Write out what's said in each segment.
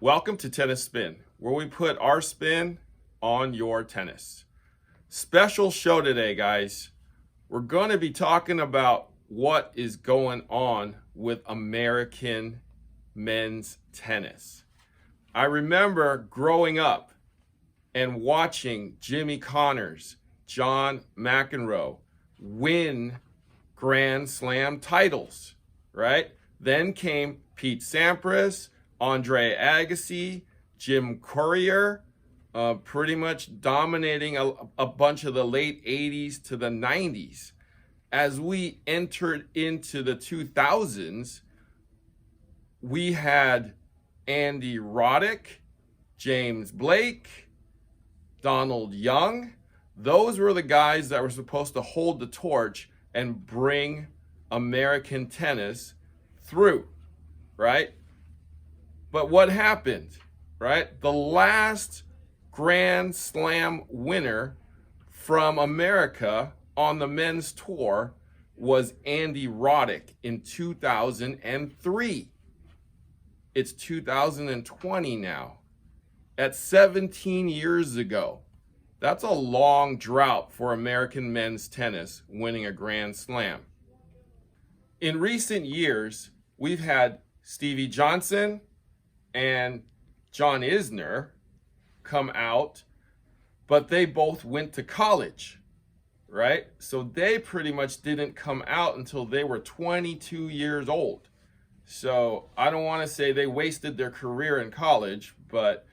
Welcome to Tennis Spin, where we put our spin on your tennis. Special show today, guys. We're going to be talking about what is going on with American men's tennis. I remember growing up and watching Jimmy Connors, John McEnroe win Grand Slam titles, right? Then came Pete Sampras, Andre Agassi, Jim Courier, pretty much dominating a bunch of the late 80s to the 90s. As we entered into the 2000s, we had Andy Roddick, James Blake, Donald Young. Those were the guys that were supposed to hold the torch and bring American tennis through, right? But what happened, right? The last Grand Slam winner from America on the men's tour was Andy Roddick in 2003. It's 2020 now. That's 17 years ago. That's a long drought for American men's tennis winning a Grand Slam. In recent years, we've had Stevie Johnson and John Isner come out, but they both went to college, right? So they pretty much didn't come out until they were 22 years old. So I don't want to say they wasted their career in college, but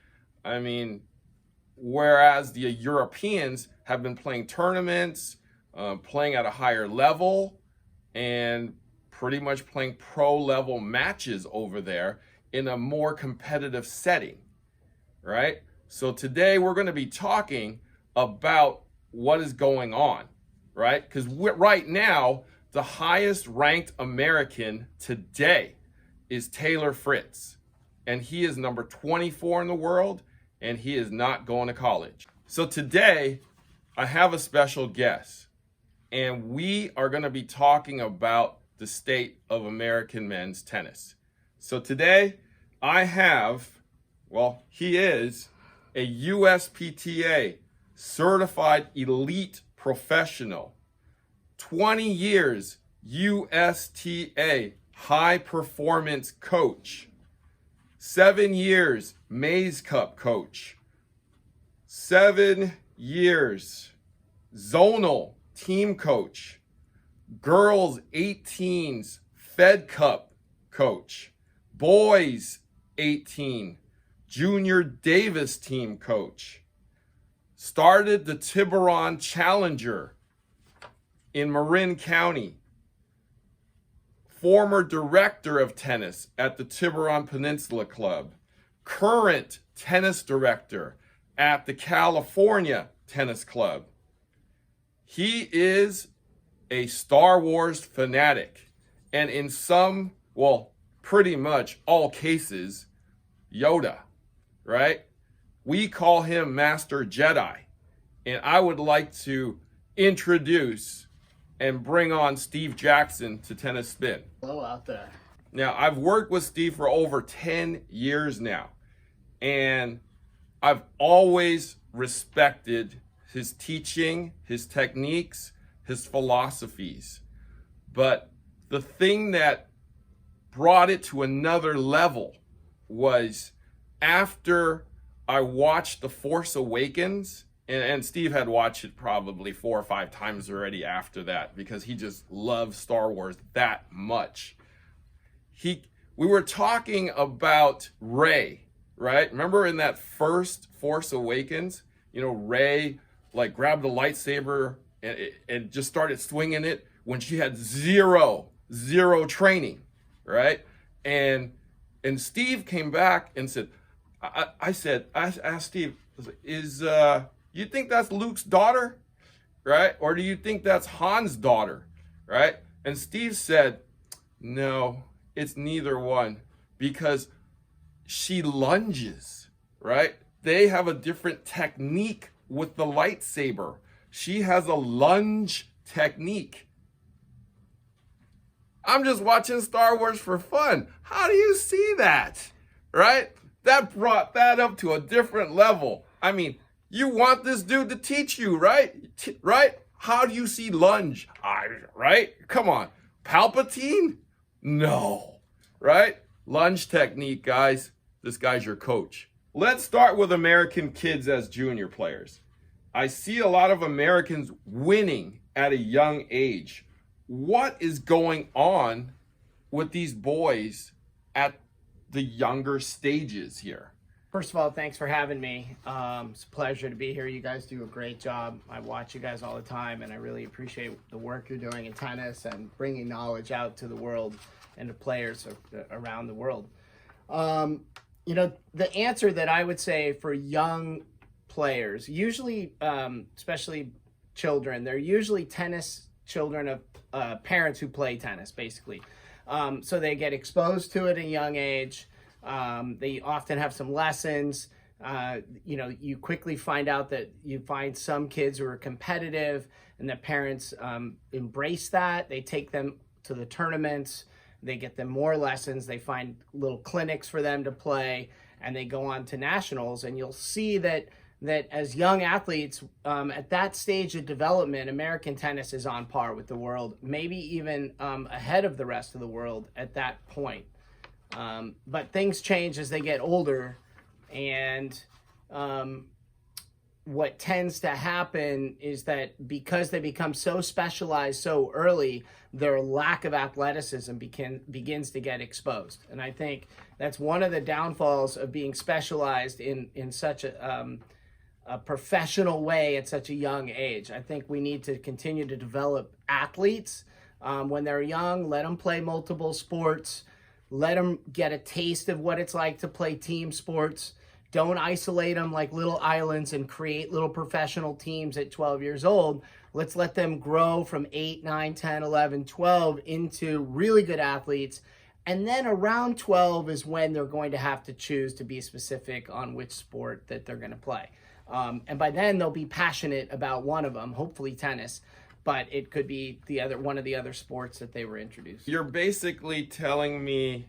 I mean, whereas the Europeans have been playing tournaments, playing at a higher level, and pretty much playing pro-level matches over there in a more competitive setting, right? So today we're going to be talking about what is going on, right? Because right now, the highest ranked American today is Taylor Fritz, and he is number 24 in the world, and he is not going to college. So today, I have a special guest, and we are going to be talking about the state of American men's tennis. So today, I have, he is a USPTA certified elite professional, 20 years USTA high performance coach, 7 years Maze Cup coach, 7 years zonal team coach, girls 18s Fed Cup coach, boys 18 Junior Davis team coach, started the Tiburon Challenger in Marin County, former director of tennis at the Tiburon Peninsula Club, current tennis director at the California Tennis Club. He is a Star Wars fanatic, and in some, pretty much all cases, Yoda, right? We call him Master Jedi, and I would like to introduce and bring on Steve Jackson to Tennis Spin. Hello out there. Now, I've worked with Steve for over 10 years now, and I've always respected his teaching, his techniques, his philosophies. But the thing that brought it to another level was after I watched The Force Awakens, and Steve had watched it probably 4 or 5 times already after that because he just loves Star Wars that much. We were talking about Rey, right? Remember in that first Force Awakens, Rey grabbed the lightsaber and just started swinging it when she had zero training, right? And Steve came back and said, I asked Steve, you think that's Luke's daughter, right? Or do you think that's Han's daughter, right? And Steve said, no, it's neither one, because she lunges, right? They have a different technique with the lightsaber. She has a lunge technique. I'm just watching Star Wars for fun. How do you see that, right? that brought that up to a different level. I mean, you want this dude to teach you, right? Right? How do you see lunge? Right? Come on. Palpatine? No. Right? Lunge technique, guys. This guy's your coach. Let's start with American kids as junior players. I see a lot of Americans winning at a young age. What is going on with these boys at the younger stages here? First of all, thanks for having me. It's a pleasure to be here. You guys do a great job. I watch you guys all the time, and I really appreciate the work you're doing in tennis and bringing knowledge out to the world and to players around the world. You know, the answer that I would say for young players, usually, especially children, they're usually tennis children of parents who play tennis, basically. So they get exposed to it at a young age. They often have some lessons. You know, you quickly find out that you find some kids who are competitive and the parents embrace that. They take them to the tournaments. They get them more lessons. They find little clinics for them to play, and they go on to nationals. And you'll see that as young athletes, at that stage of development, American tennis is on par with the world, maybe even ahead of the rest of the world at that point. But things change as they get older, and what tends to happen is that because they become so specialized so early, their lack of athleticism begins to get exposed. And I think that's one of the downfalls of being specialized in such a professional way at such a young age. I think we need to continue to develop athletes when they're young. Let them play multiple sports. Let them get a taste of what it's like to play team sports. Don't isolate them like little islands and create little professional teams at 12 years old. Let's let them grow from 8, 9, 10, 11, 12 into really good athletes. And then around 12 is when they're going to have to choose to be specific on which sport that they're going to play. And by then they'll be passionate about one of them, hopefully tennis, but it could be one of the other sports that they were introduced. You're basically telling me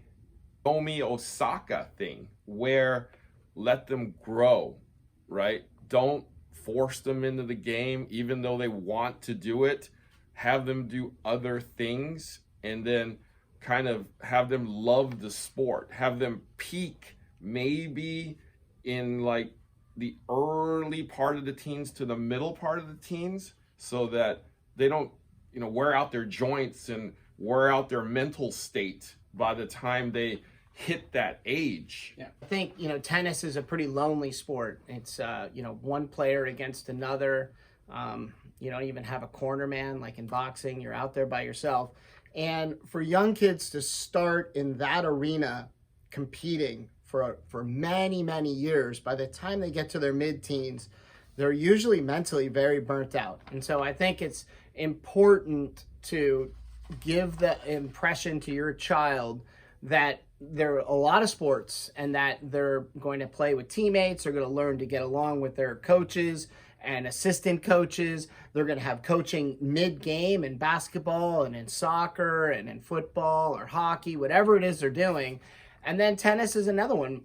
Omi Osaka thing, where let them grow, right? Don't force them into the game, even though they want to do it. Have them do other things, and then kind of have them love the sport. Have them peak maybe in like the early part of the teens to the middle part of the teens, so that they don't, you know, wear out their joints and wear out their mental state by the time they hit that age. Yeah, I think, you know, tennis is a pretty lonely sport. It's, you know, one player against another. You don't even have a corner man like in boxing. You're out there by yourself. And for young kids to start in that arena competing for many, many years, by the time they get to their mid-teens, they're usually mentally very burnt out. And so I think it's important to give the impression to your child that there are a lot of sports and that they're going to play with teammates. They're going to learn to get along with their coaches and assistant coaches. They're going to have coaching mid-game in basketball and in soccer and in football or hockey, whatever it is they're doing. And then tennis is another one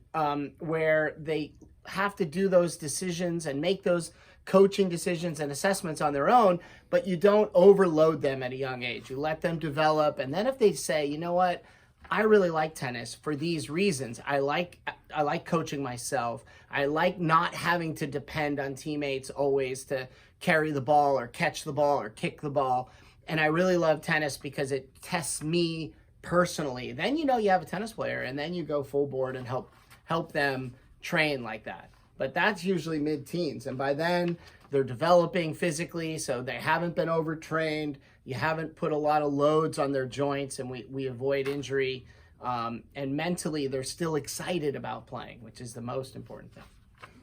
where they have to do those decisions and make those coaching decisions and assessments on their own, but you don't overload them at a young age. You let them develop. And then if they say, you know what, I really like tennis for these reasons. I like coaching myself. I like not having to depend on teammates always to carry the ball or catch the ball or kick the ball. And I really love tennis because it tests me personally. Then you know you have a tennis player, and then you go full board and help them train like that. But that's usually mid-teens, and by then they're developing physically, so they haven't been overtrained. You haven't put a lot of loads on their joints, and we avoid injury. And mentally, they're still excited about playing, which is the most important thing.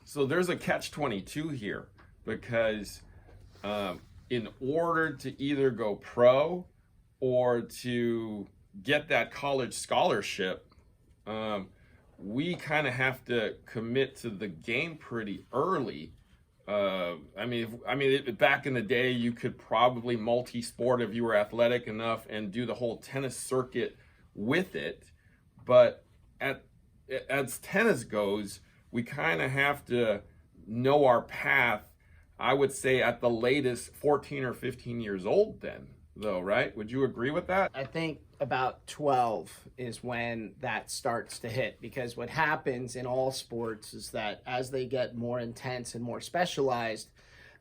So there's a catch-22 here, because in order to either go pro or to get that college scholarship, we kind of have to commit to the game pretty early. Back in the day, you could probably multi-sport if you were athletic enough and do the whole tennis circuit with it. But at as tennis goes, we kind of have to know our path, I would say at the latest 14 or 15 years old then, though, right? Would you agree with that? I think about 12 is when that starts to hit, because what happens in all sports is that as they get more intense and more specialized,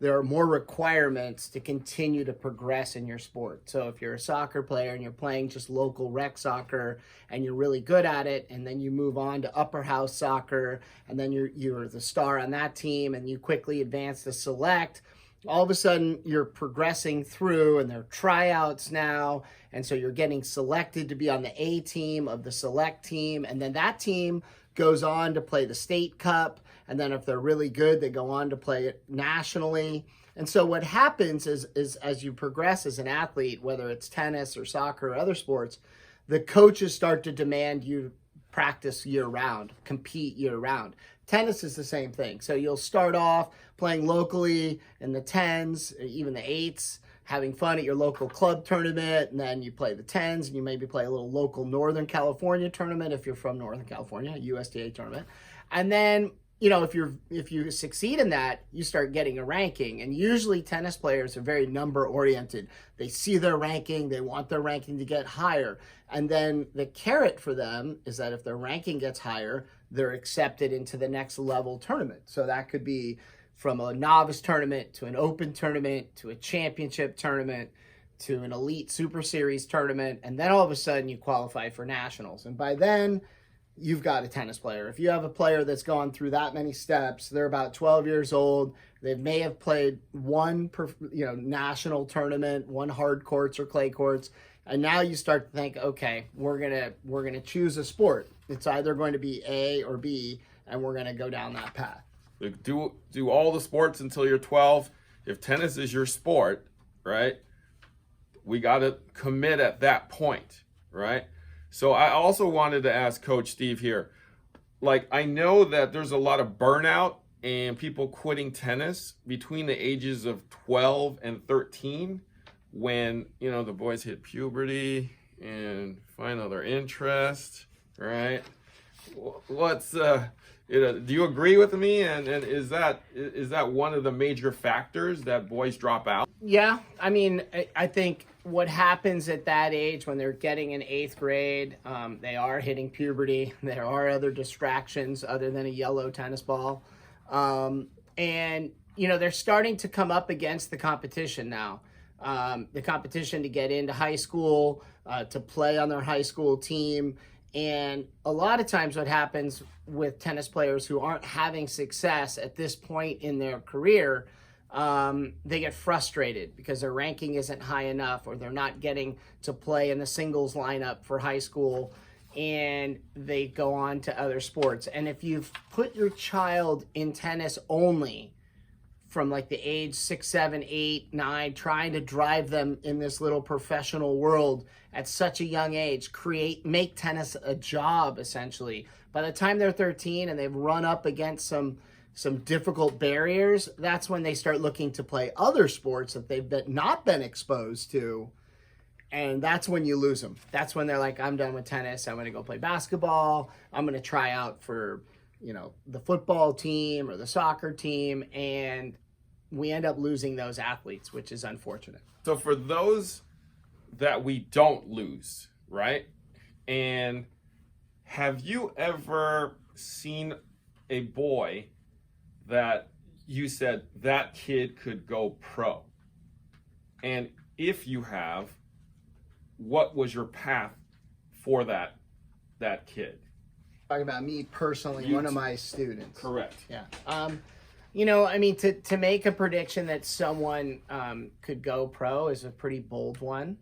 there are more requirements to continue to progress in your sport. So if you're a soccer player and you're playing just local rec soccer and you're really good at it, and then you move on to upper house soccer, and then you're the star on that team and you quickly advance to select, all of a sudden you're progressing through and there are tryouts now. And so you're getting selected to be on the A team of the select team. And then that team goes on to play the state cup. And then if they're really good, they go on to play it nationally. And so what happens is as you progress as an athlete, whether it's tennis or soccer or other sports, the coaches start to demand you practice year round, compete year round. Tennis is the same thing. So you'll start off playing locally in the 10s, even the 8s, having fun at your local club tournament, and then you play the 10s, and you maybe play a little local Northern California tournament if you're from Northern California, a USDA tournament. And then, if you succeed in that, you start getting a ranking. And usually tennis players are very number oriented. They see their ranking, they want their ranking to get higher. And then the carrot for them is that if their ranking gets higher, they're accepted into the next level tournament. So that could be from a novice tournament to an open tournament to a championship tournament to an elite super series tournament. And then all of a sudden you qualify for nationals. And by then you've got a tennis player. If you have a player that's gone through that many steps, they're about 12 years old, they may have played one national tournament, one hard courts or clay courts, and now you start to think, okay, we're gonna choose a sport. It's either going to be A or B, and we're gonna go down that path. Do all the sports until you're 12. If tennis is your sport, right, we got to commit at that point, right? So I also wanted to ask Coach Steve here, like, I know that there's a lot of burnout and people quitting tennis between the ages of 12 and 13 when, the boys hit puberty and find other interest, right? What's, do you agree with me? And is that one of the major factors that boys drop out? Yeah, I mean, I think what happens at that age when they're getting in 8th grade, they are hitting puberty. There are other distractions other than a yellow tennis ball. And, they're starting to come up against the competition now. The competition to get into high school, to play on their high school team. And a lot of times what happens with tennis players who aren't having success at this point in their career, they get frustrated because their ranking isn't high enough, or they're not getting to play in the singles lineup for high school, and they go on to other sports. And if you've put your child in tennis only from like the age 6, 7, 8, 9, trying to drive them in this little professional world at such a young age, make tennis a job, essentially. By the time they're 13 and they've run up against some difficult barriers, that's when they start looking to play other sports that they've not been exposed to. And that's when you lose them. That's when they're like, I'm done with tennis. I'm going to go play basketball. I'm going to try out for, the football team or the soccer team. And we end up losing those athletes, which is unfortunate. So for those that we don't lose, right? And have you ever seen a boy that you said that kid could go pro? And if you have, what was your path for that kid? Talking about me personally, one of my students. Correct. Yeah. To make a prediction that someone could go pro is a pretty bold one.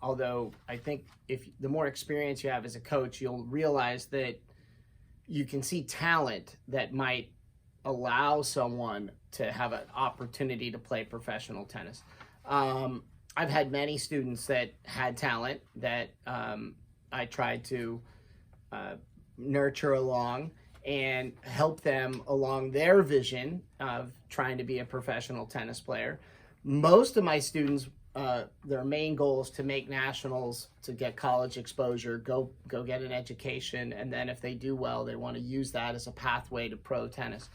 Although I think if the more experience you have as a coach, you'll realize that you can see talent that might allow someone to have an opportunity to play professional tennis. I've had many students that had talent that I tried to nurture along and help them along their vision of trying to be a professional tennis player. Most of my students their main goal is to make nationals, to get college exposure, go get an education, and then if they do well, they want to use that as a pathway to pro tennis.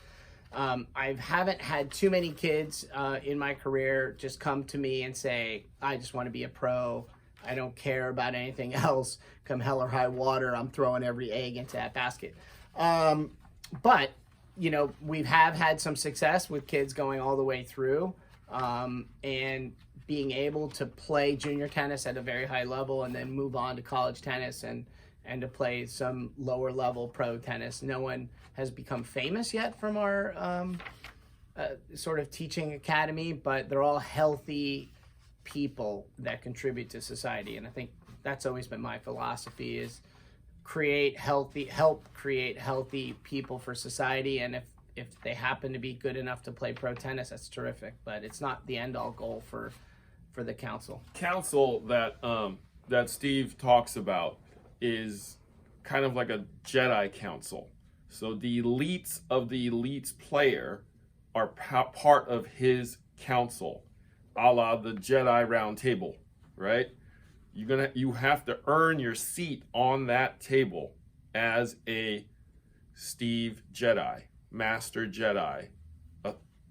I haven't had too many kids in my career just come to me and say, I just want to be a pro. I don't care about anything else. Come hell or high water, I'm throwing every egg into that basket. But, you know, we have had some success with kids going all the way through and being able to play junior tennis at a very high level and then move on to college tennis and to play some lower level pro tennis. No one has become famous yet from our sort of teaching academy, but they're all healthy people that contribute to society. And I think that's always been my philosophy, is help create healthy people for society. And if they happen to be good enough to play pro tennis, that's terrific, but it's not the end all goal for the council. Council that Steve talks about is kind of like a Jedi Council. So the elites of the elites player are part of his council, a la the Jedi Round Table, right? You have to earn your seat on that table as a Steve Jedi, Master Jedi.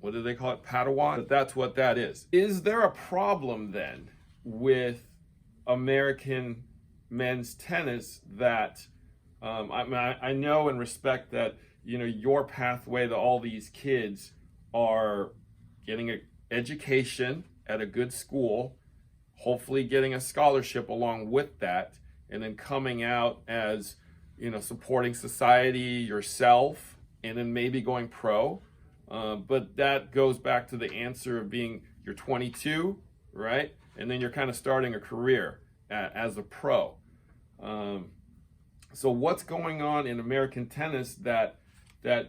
What do they call it? Padawan? But that's what that is. Is there a problem then with American men's tennis that I know and respect that, you know, your pathway to all these kids are getting an education at a good school, hopefully getting a scholarship along with that, and then coming out as, you know, supporting society yourself, and then maybe going pro. But that goes back to the answer of being, you're 22, right? And then you're kind of starting a career as a pro. So what's going on in American tennis that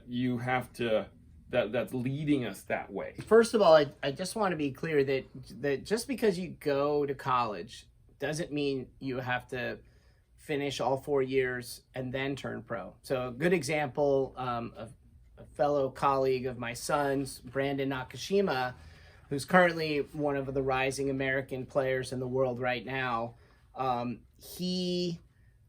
you have to, that's leading us that way? First of all, I just want to be clear that just because you go to college doesn't mean you have to finish all 4 years and then turn pro. So a good example, a fellow colleague of my son's, Brandon Nakashima, who's currently one of the rising American players in the world right now, he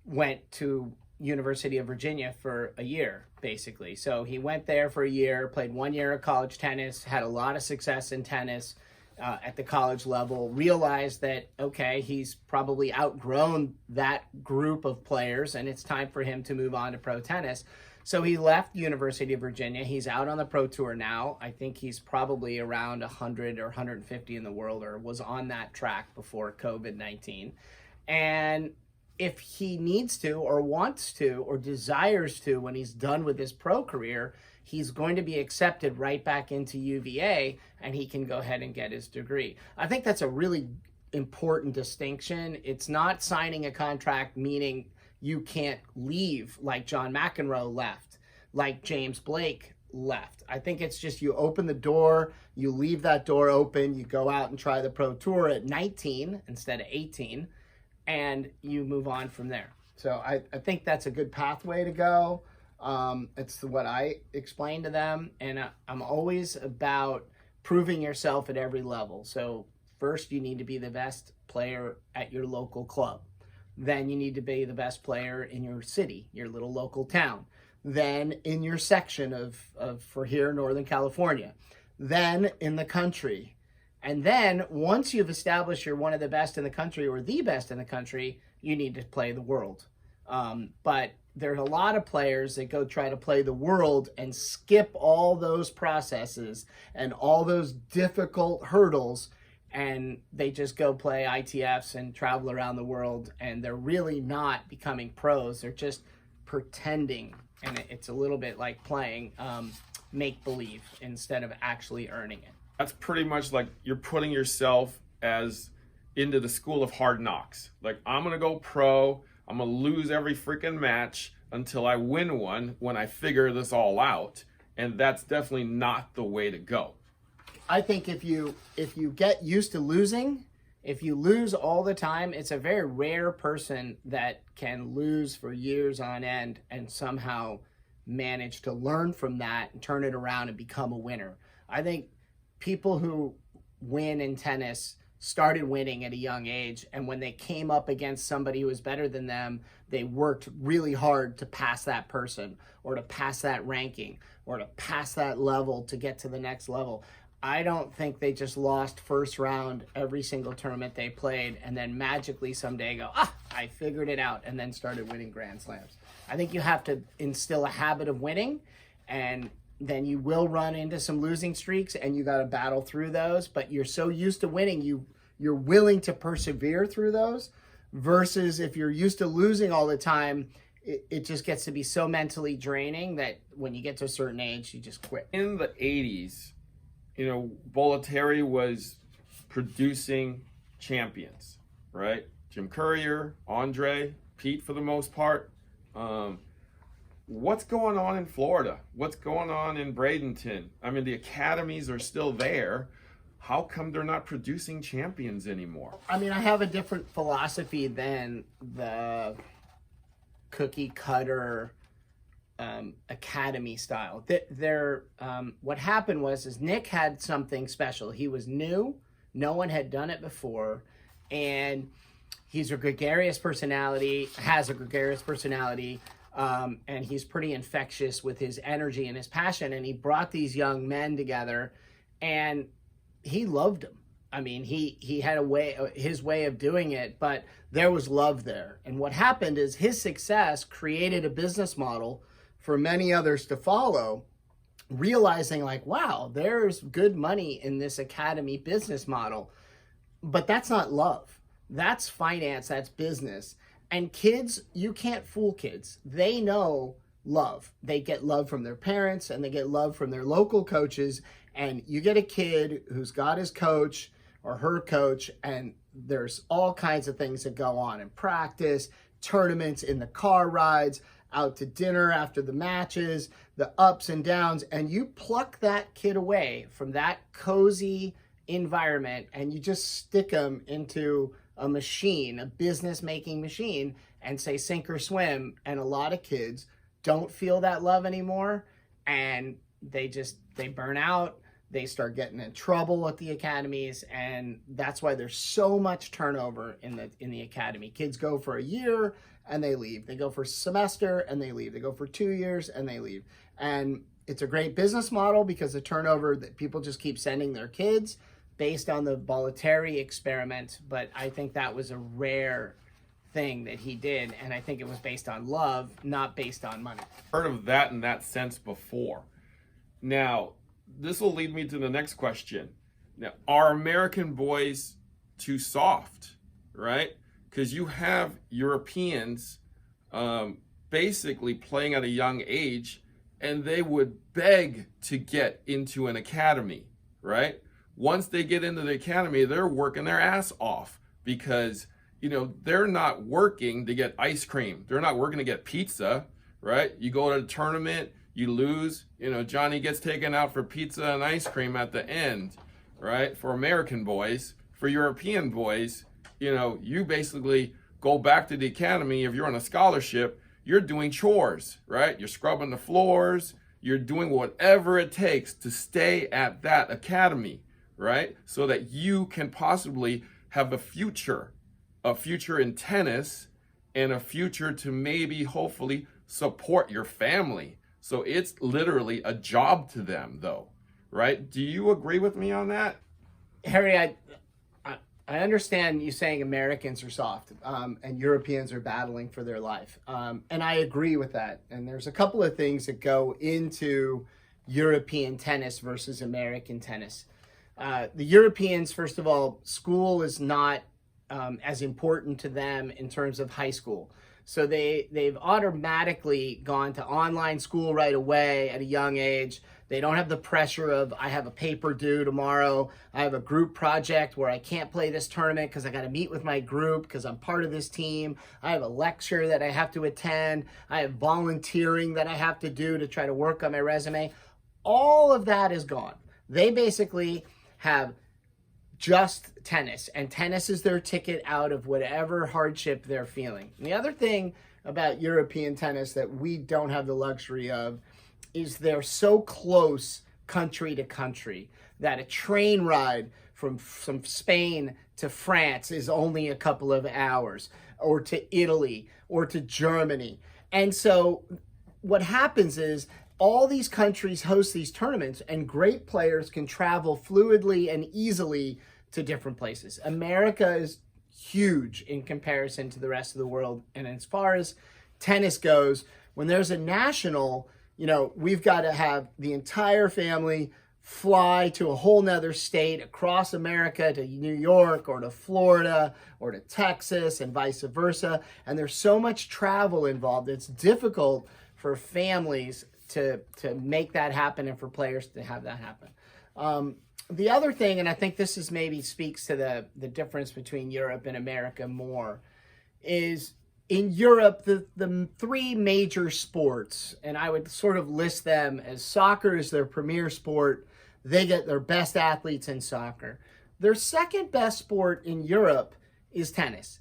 went to University of Virginia for a year, basically. So he went there for a year, played 1 year of college tennis, had a lot of success in tennis at the college level, realized that, okay, he's probably outgrown that group of players and it's time for him to move on to pro tennis. So he left University of Virginia. He's out on the pro tour now. I think he's probably around 100 or 150 in the world, or was on that track before COVID-19. And if he needs to or wants to or desires to, when he's done with his pro career, he's going to be accepted right back into UVA and he can go ahead and get his degree. I think that's a really important distinction. It's not signing a contract meaning you can't leave, like John McEnroe left, like James Blake left. I think it's just, you open the door, you leave that door open, you go out and try the pro tour at 19 instead of 18, and you move on from there. So I think that's a good pathway to go. It's what I explain to them, and I'm always about proving yourself at every level. So first, you need to be the best player at your local club. Then you need to be the best player in your city, your little local town. Then in your section of for here in Northern California. Then in the country. And then once you've established you're one of the best in the country or the best in the country, you need to play the world. But there's a lot of players that go try to play the world and skip all those processes and all those difficult hurdles, and they just go play ITFs and travel around the world, and they're really not becoming pros. They're just pretending, and it's a little bit like playing make-believe instead of actually earning it. That's pretty much like you're putting yourself as into the school of hard knocks. Like, I'm gonna go pro, I'm gonna lose every freaking match until I win one when I figure this all out, and that's definitely not the way to go. I think if you get used to losing, if you lose all the time, it's a very rare person that can lose for years on end and somehow manage to learn from that and turn it around and become a winner. I think people who win in tennis started winning at a young age. And when they came up against somebody who was better than them, they worked really hard to pass that person, or to pass that ranking, or to pass that level to get to the next level. I don't think they just lost first round every single tournament they played and then magically someday go, I figured it out, and then started winning Grand Slams. I think you have to instill a habit of winning, and then you will run into some losing streaks and you got to battle through those, but you're so used to winning, you're willing to persevere through those, versus if you're used to losing all the time, it just gets to be so mentally draining that when you get to a certain age, you just quit. In the 80s, Bollettieri was producing champions, right? Jim Courier, Andre, Pete for the most part. What's going on in Florida? What's going on in Bradenton? I mean, the academies are still there. How come they're not producing champions anymore? I mean, I have a different philosophy than the cookie cutter academy style. What happened was Nick had something special. He was new. No one had done it before. And he's a gregarious personality, has a gregarious personality. And he's pretty infectious with his energy and his passion. And he brought these young men together, and he loved them. I mean, he had his way of doing it, but there was love there. And what happened is his success created a business model for many others to follow, realizing like, wow, there's good money in this academy business model. But that's not love. That's finance, that's business. And kids, you can't fool kids. They know love. They get love from their parents, and they get love from their local coaches. And you get a kid who's got his coach or her coach, and there's all kinds of things that go on in practice, tournaments, in the car rides, out to dinner after the matches, the ups and downs, and you pluck that kid away from that cozy environment and you just stick them into a machine, a business-making machine, and say sink or swim. And a lot of kids don't feel that love anymore, and they burn out. They start getting in trouble at the academies, and that's why there's so much turnover in the academy. Kids go for a year and they leave. They go for a semester and they leave. They go for 2 years and they leave. And it's a great business model because the turnover, that people just keep sending their kids based on the Bollettieri experiment. But I think that was a rare thing that he did, and I think it was based on love, not based on money. Heard of that in that sense before. Now, this will lead me to the next question. Now, are American boys too soft, right? Because you have Europeans basically playing at a young age, and they would beg to get into an academy, right? Once they get into the academy, they're working their ass off because, they're not working to get ice cream. They're not working to get pizza, right? You go to a tournament, you lose, Johnny gets taken out for pizza and ice cream at the end, right? For American boys. For European boys, you basically go back to the academy. If you're on a scholarship, you're doing chores, right? You're scrubbing the floors. You're doing whatever it takes to stay at that academy, right? So that you can possibly have a future in tennis, and a future to maybe, hopefully, support your family. So it's literally a job to them, though, right? Do you agree with me on that? Harry, I understand you saying Americans are soft and Europeans are battling for their life. And I agree with that. And there's a couple of things that go into European tennis versus American tennis. The Europeans, first of all, school is not as important to them in terms of high school. So they've automatically gone to online school right away at a young age. They don't have the pressure of, I have a paper due tomorrow. I have a group project where I can't play this tournament because I got to meet with my group because I'm part of this team. I have a lecture that I have to attend. I have volunteering that I have to do to try to work on my resume. All of that is gone. They basically have just tennis, and tennis is their ticket out of whatever hardship they're feeling. And the other thing about European tennis that we don't have the luxury of is they're so close country to country that a train ride from Spain to France is only a couple of hours, or to Italy or to Germany. And so what happens is all these countries host these tournaments, and great players can travel fluidly and easily to different places. America is huge in comparison to the rest of the world. And as far as tennis goes, when there's a national, we've got to have the entire family fly to a whole nother state across America, to New York or to Florida or to Texas and vice versa. And there's so much travel involved. It's difficult for families to make that happen and for players to have that happen. The other thing, and I think this is maybe speaks to the difference between Europe and America more, is in Europe, the three major sports, and I would sort of list them as soccer is their premier sport. They get their best athletes in soccer. Their second best sport in Europe is tennis.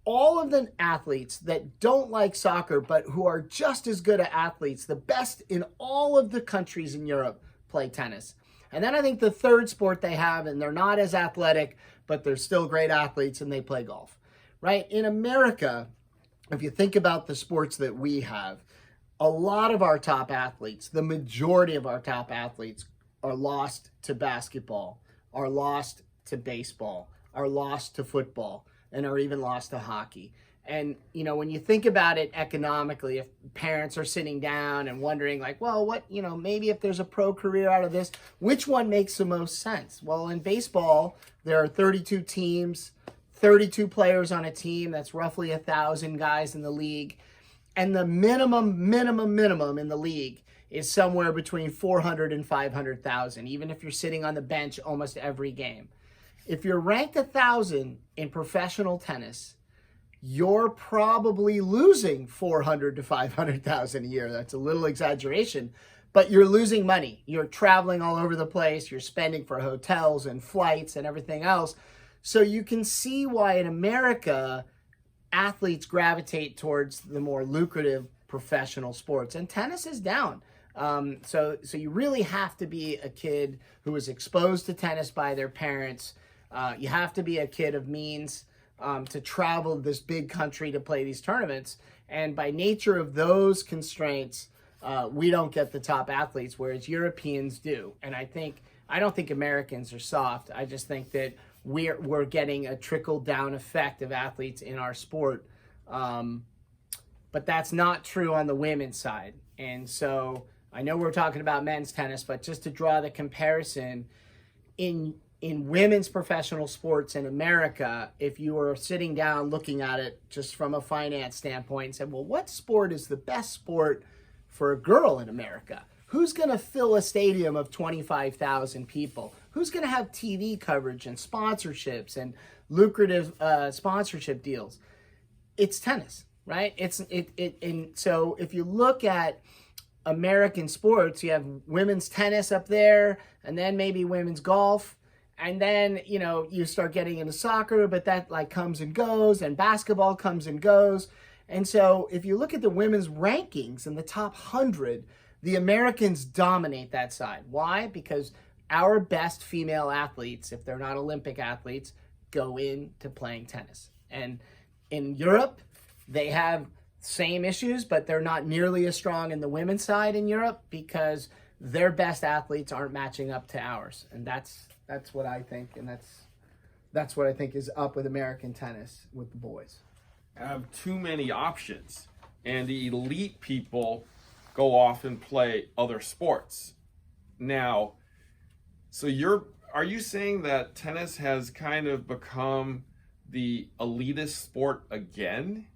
All of the athletes that don't like soccer, but who are just as good at athletes, the best in all of the countries in Europe, play tennis. And then I think the third sport they have, and they're not as athletic, but they're still great athletes, and they play golf, right? In America, if you think about the sports that we have, a lot of our top athletes, the majority of our top athletes, are lost to basketball, are lost to baseball, are lost to football, and are even lost to hockey. And, when you think about it economically, if parents are sitting down and wondering like, well, what, maybe if there's a pro career out of this, which one makes the most sense? Well, in baseball, there are 32 teams, 32 players on a team. That's roughly 1,000 guys in the league. And the minimum in the league is somewhere between 400 and 500,000, even if you're sitting on the bench almost every game. If you're ranked 1,000 in professional tennis, you're probably losing 400 to 500,000 a year. That's a little exaggeration, but you're losing money. You're traveling all over the place. You're spending for hotels and flights and everything else. So you can see why in America, athletes gravitate towards the more lucrative professional sports, and tennis is down. So you really have to be a kid who was exposed to tennis by their parents. You have to be a kid of means to travel this big country to play these tournaments. And by nature of those constraints, we don't get the top athletes, whereas Europeans do. And I don't think Americans are soft. I just think that we're getting a trickle-down effect of athletes in our sport. But that's not true on the women's side. And so I know we're talking about men's tennis, but just to draw the comparison, in women's professional sports in America, if you were sitting down looking at it just from a finance standpoint and said, well, what sport is the best sport for a girl in America? Who's going to fill a stadium of 25,000 people? Who's going to have TV coverage and sponsorships and lucrative sponsorship deals? It's tennis, right? And so if you look at American sports, you have women's tennis up there, and then maybe women's golf. And then, you start getting into soccer, but that comes and goes, and basketball comes and goes. And so if you look at the women's rankings in the top 100, the Americans dominate that side. Why? Because our best female athletes, if they're not Olympic athletes, go into playing tennis. And in Europe, they have same issues, but they're not nearly as strong in the women's side in Europe because their best athletes aren't matching up to ours. And that's what I think, and that's what I think is up with American tennis with the boys. Have too many options, and the elite people go off and play other sports. Now, so are you saying that tennis has kind of become the elitist sport again?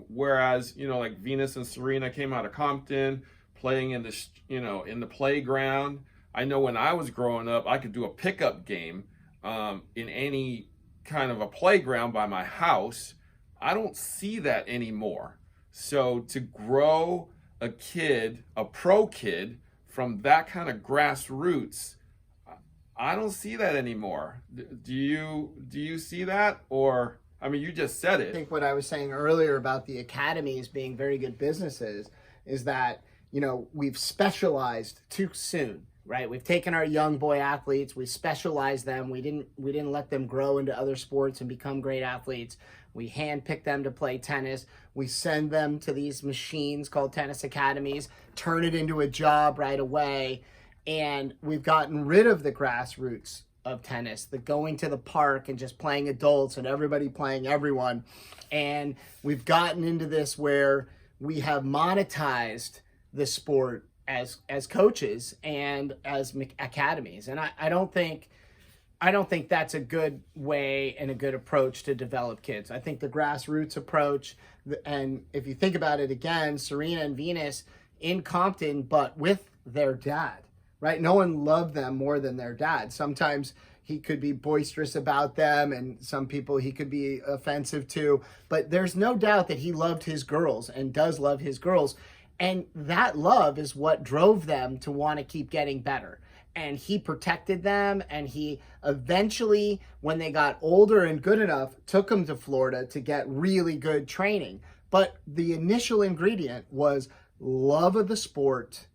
Whereas, like Venus and Serena came out of Compton, playing in the, in the playground. I know when I was growing up, I could do a pickup game in any kind of a playground by my house. I don't see that anymore. So to grow a kid, a pro kid, from that kind of grassroots, I don't see that anymore. Do you see that? Or, I mean, you just said it. I think what I was saying earlier about the academies being very good businesses is that, we've specialized too soon. right? We've taken our young boy athletes, we specialized them. We didn't let them grow into other sports and become great athletes. We handpick them to play tennis. We send them to these machines called tennis academies, turn it into a job right away. And we've gotten rid of the grassroots of tennis, the going to the park and just playing adults and everybody playing everyone. And we've gotten into this where we have monetized the sport as coaches and as academies. And I don't think that's a good way and a good approach to develop kids. I think the grassroots approach, and if you think about it again, Serena and Venus in Compton, but with their dad, right? No one loved them more than their dad. Sometimes he could be boisterous about them, and some people he could be offensive to, but there's no doubt that he loved his girls and does love his girls. And that love is what drove them to want to keep getting better. And he protected them, and he eventually, when they got older and good enough, took them to Florida to get really good training. But the initial ingredient was love of the sport,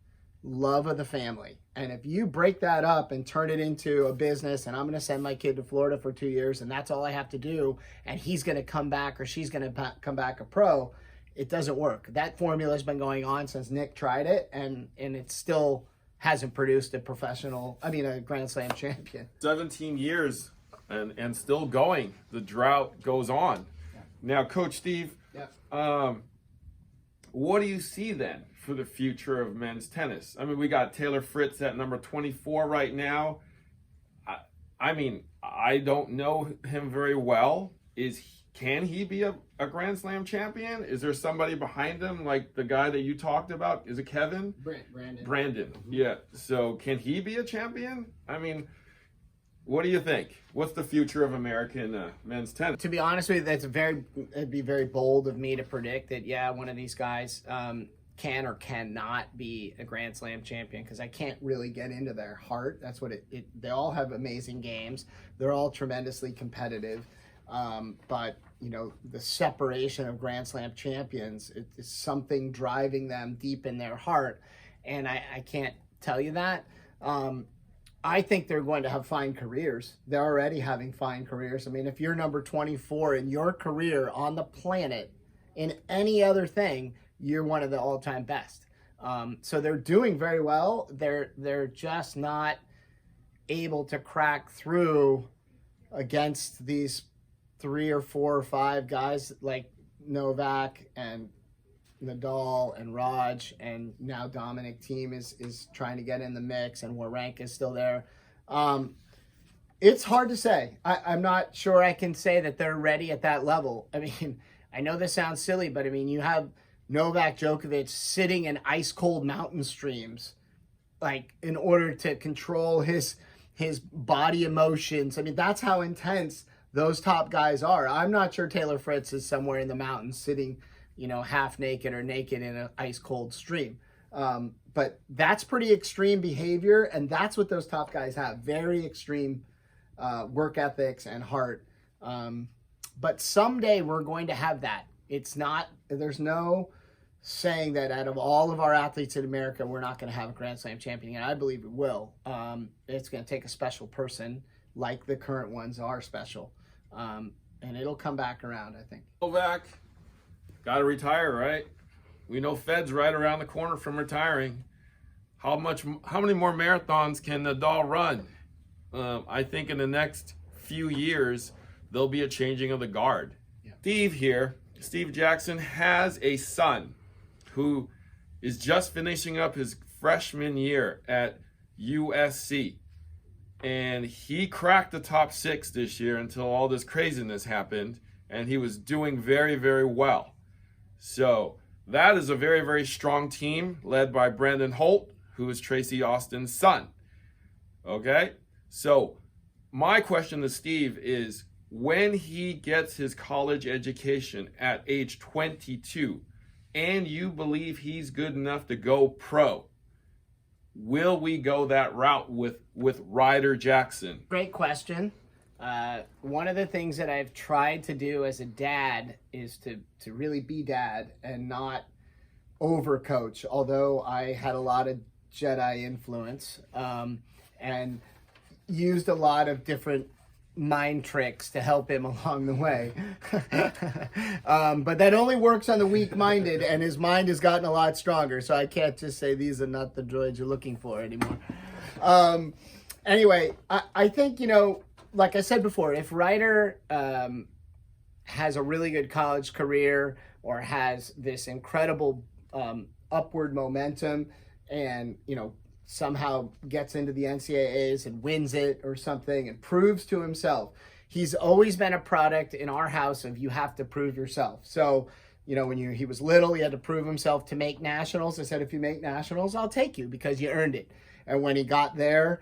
love of the family. And if you break that up and turn it into a business, and I'm going to send my kid to Florida for 2 years, and that's all I have to do, and he's going to come back or she's going to come back a pro, it doesn't work. That formula has been going on since Nick tried it, and it still hasn't produced a Grand Slam champion. 17 years and still going. The drought goes on. Yeah. Now, Coach Steve, what do you see then for the future of men's tennis? I mean, we got Taylor Fritz at number 24 right now. I don't know him very well. Can he be a Grand Slam champion? Is there somebody behind him, like the guy that you talked about? Is it Kevin? Brandon. Yeah. So can he be a champion? I mean, what do you think? What's the future of American men's tennis? To be honest with you, it'd be very bold of me to predict that, one of these guys can or cannot be a Grand Slam champion, because I can't really get into their heart. That's what they all have amazing games. They're all tremendously competitive. But the separation of Grand Slam champions is something driving them deep in their heart, and I can't tell you that. I think they're going to have fine careers. They're already having fine careers. I mean, if you're number 24 in your career on the planet in any other thing, you're one of the all-time best. So they're doing very well. They're just not able to crack through against these 3 or 4 or 5 guys like Novak and Nadal and Raj, and now Dominic Thiem is trying to get in the mix, and Wawrinka is still there. It's hard to say. I'm not sure I can say that they're ready at that level. I mean, I know this sounds silly, but I mean, you have Novak Djokovic sitting in ice cold mountain streams, like in order to control his body emotions. I mean, that's how intense those top guys are. I'm not sure Taylor Fritz is somewhere in the mountains sitting, half naked or naked in an ice cold stream. But that's pretty extreme behavior, and that's what those top guys have. Very extreme work ethics and heart. But someday we're going to have that. There's no saying that out of all of our athletes in America, we're not going to have a Grand Slam champion. And I believe it will. It's going to take a special person, like the current ones are special. And it'll come back around, I think. Novak, got to retire, right? We know Fed's right around the corner from retiring. How many more marathons can Nadal run? I think in the next few years, there'll be a changing of the guard. Yeah. Steve Jackson has a son who is just finishing up his freshman year at USC. And he cracked the top 6 this year until all this craziness happened, and he was doing very, very well. So that is a very, very strong team led by Brandon Holt, who is Tracy Austin's son. Okay? So my question to Steve is, when he gets his college education at age 22, and you believe he's good enough to go pro, will we go that route with Ryder Jackson? Great question. One of the things that I've tried to do as a dad is to really be dad and not overcoach. Although I had a lot of Jedi influence, and used a lot of different mind tricks to help him along the way. But that only works on the weak-minded, and his mind has gotten a lot stronger, so I can't just say these are not the droids you're looking for anymore. Anyway, I think, like I said before, if Ryder has a really good college career or has this incredible upward momentum and, somehow gets into the NCAAs and wins it or something and proves to himself. He's always been a product in our house of you have to prove yourself. So, when he was little, he had to prove himself to make nationals. I said, if you make nationals, I'll take you because you earned it. And when he got there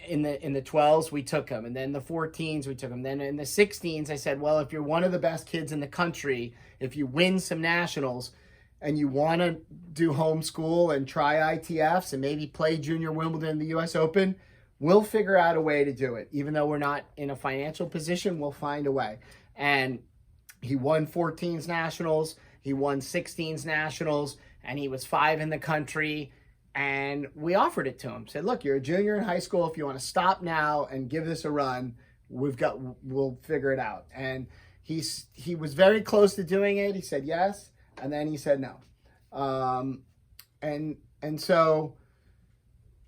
in the 12s, we took him. And then the 14s, we took him. Then in the 16s, I said, well, if you're one of the best kids in the country, if you win some nationals, and you want to do homeschool and try ITFs and maybe play Junior Wimbledon in the US Open, we'll figure out a way to do it. Even though we're not in a financial position, we'll find a way. And he won 14s nationals, he won 16s nationals, and he was 5 in the country. And we offered it to him. Said, look, you're a junior in high school. If you want to stop now and give this a run, we'll figure it out. And he was very close to doing it. He said yes. And then he said no. And so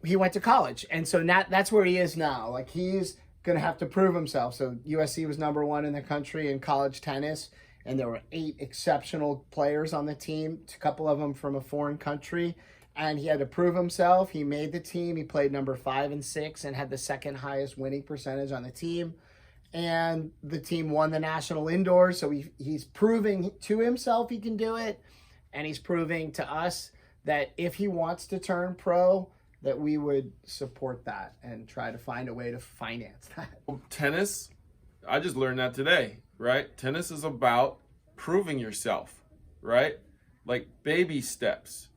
he went to college. And so that's where he is now. Like, he's going to have to prove himself. So USC was #1 in the country in college tennis. And there were 8 exceptional players on the team, a couple of them from a foreign country. And he had to prove himself. He made the team. He played number 5 and 6 and had the second highest winning percentage on the team. And the team won the national indoors. So he's proving to himself he can do it. And he's proving to us that if he wants to turn pro, that we would support that and try to find a way to finance that. Tennis, I just learned that today, right? Tennis is about proving yourself, right? Like baby steps,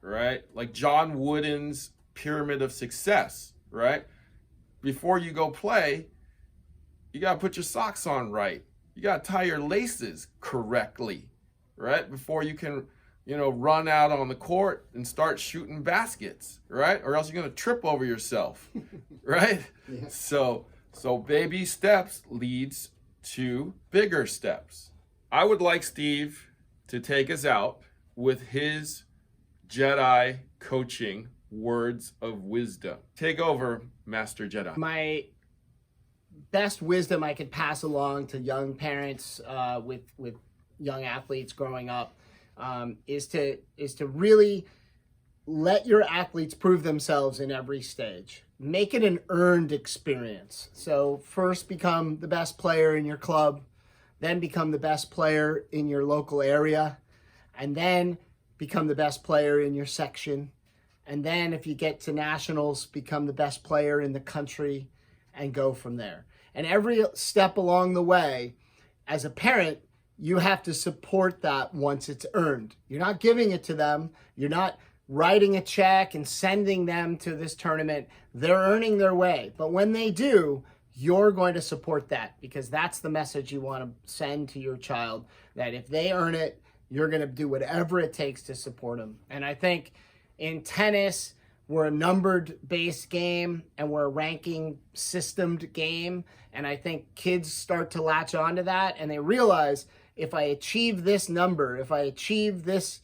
right? Like John Wooden's pyramid of success, right? Before you go play, you got to put your socks on right. You got to tie your laces correctly, right? Before you can, run out on the court and start shooting baskets, right? Or else you're going to trip over yourself, right? Yeah. So baby steps leads to bigger steps. I would like Steve to take us out with his Jedi coaching words of wisdom. Take over, Master Jedi. My best wisdom I could pass along to young parents with young athletes growing up is to really let your athletes prove themselves in every stage. Make it an earned experience. So first become the best player in your club, then become the best player in your local area, and then become the best player in your section. And then if you get to nationals, become the best player in the country and go from there. And every step along the way, as a parent, you have to support that once it's earned. You're not giving it to them. You're not writing a check and sending them to this tournament. They're earning their way. But when they do, you're going to support that because that's the message you want to send to your child, that if they earn it, you're going to do whatever it takes to support them. And I think in tennis, we're a numbered based game and we're a ranking systemed game. And I think kids start to latch onto that and they realize if I achieve this number, if I achieve this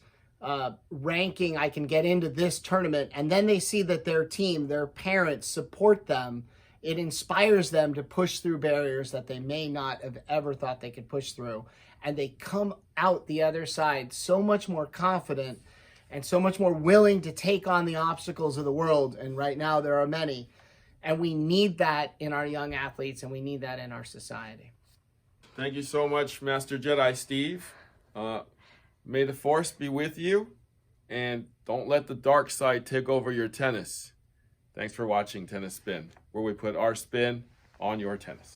ranking, I can get into this tournament. And then they see that their team, their parents support them. It inspires them to push through barriers that they may not have ever thought they could push through. And they come out the other side so much more confident and so much more willing to take on the obstacles of the world. And right now there are many. And we need that in our young athletes and we need that in our society. Thank you so much, Master Jedi Steve. May the Force be with you. And don't let the dark side take over your tennis. Thanks for watching Tennis Spin, where we put our spin on your tennis.